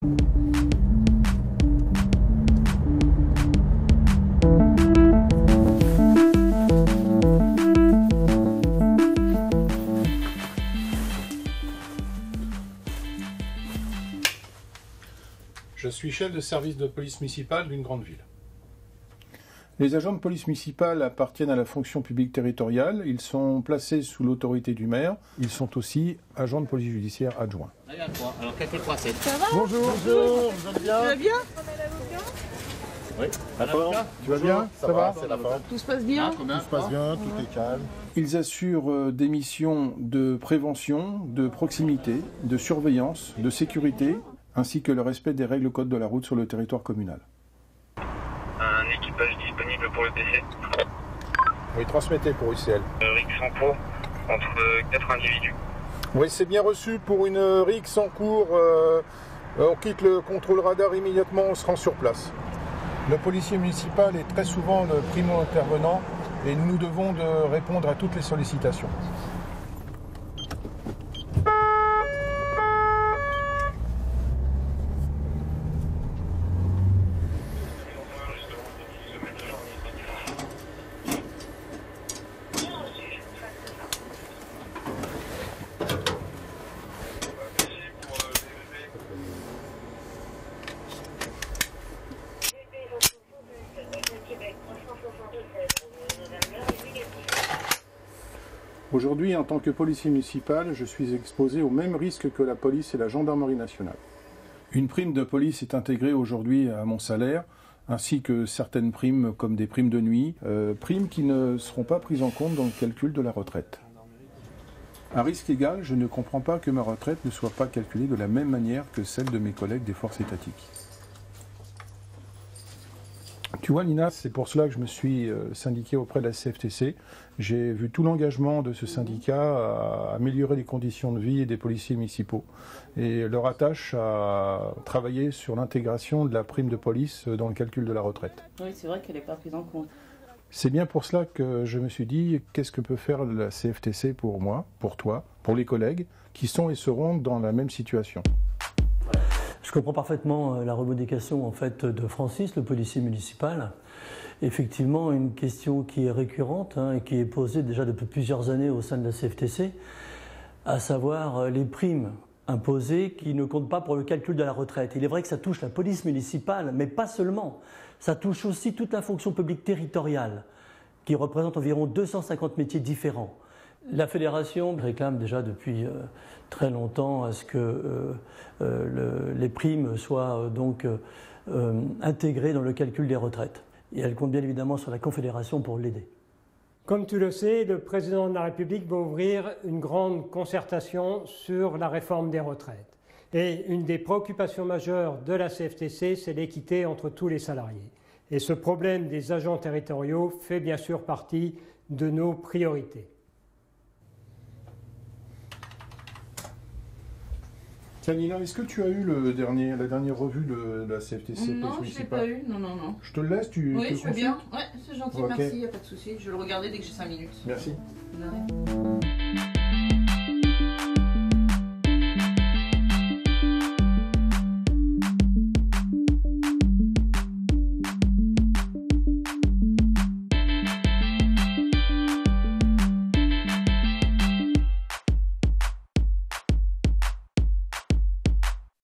Je suis chef de service de police municipale d'une grande ville. Les agents de police municipale appartiennent à la fonction publique territoriale. Ils sont placés sous l'autorité du maire. Ils sont aussi agents de police judiciaire adjoints. Allez, à 3. Alors, 4 et 3, 7. Ça va? Bonjour. Bonjour. Vous allez bien? Tu vas bien? Oui. Tu vas bien? Ça va? C'est la fin. Tout se passe bien? Tout se passe bien, tout est calme. Ils assurent des missions de prévention, de proximité, de surveillance, de sécurité, ainsi que le respect des règles code de la route sur le territoire communal. Un équipage disponible pour le PC. Oui, transmettez pour UCL. Rick en cours entre 4 individus. Oui, c'est bien reçu pour une rixe en cours. On quitte le contrôle radar immédiatement, on se rend sur place. Le policier municipal est très souvent le primo-intervenant et nous devons de répondre à toutes les sollicitations. Aujourd'hui, en tant que policier municipal, je suis exposé au même risque que la police et la gendarmerie nationale. Une prime de police est intégrée aujourd'hui à mon salaire, ainsi que certaines primes comme des primes de nuit, primes qui ne seront pas prises en compte dans le calcul de la retraite. À risque égal, je ne comprends pas que ma retraite ne soit pas calculée de la même manière que celle de mes collègues des forces étatiques. Tu vois, Nina, c'est pour cela que je me suis syndiqué auprès de la CFTC. J'ai vu tout l'engagement de ce syndicat à améliorer les conditions de vie des policiers municipaux et leur attache à travailler sur l'intégration de la prime de police dans le calcul de la retraite. Oui, c'est vrai qu'elle n'est pas prise en compte. C'est bien pour cela que je me suis dit, qu'est-ce que peut faire la CFTC pour moi, pour toi, pour les collègues qui sont et seront dans la même situation. Je comprends parfaitement la revendication en fait de Francis, le policier municipal. Effectivement, une question qui est récurrente et qui est posée déjà depuis plusieurs années au sein de la CFTC, à savoir les primes imposées qui ne comptent pas pour le calcul de la retraite. Il est vrai que ça touche la police municipale, mais pas seulement. Ça touche aussi toute la fonction publique territoriale, qui représente environ 250 métiers différents. La fédération réclame déjà depuis très longtemps à ce que les primes soient intégrées dans le calcul des retraites. Et elle compte bien évidemment sur la Confédération pour l'aider. Comme tu le sais, le président de la République va ouvrir une grande concertation sur la réforme des retraites. Et une des préoccupations majeures de la CFTC, c'est l'équité entre tous les salariés. Et ce problème des agents territoriaux fait bien sûr partie de nos priorités. Tiens, Nina, est-ce que tu as eu la dernière revue de la CFTC? Non, je ne l'ai pas eu. Non. Je te le laisse, Oui, je veux bien. Ouais, c'est gentil, Ok. merci, il n'y a pas de souci. Je vais le regarder dès que j'ai 5 minutes. Merci. De rien.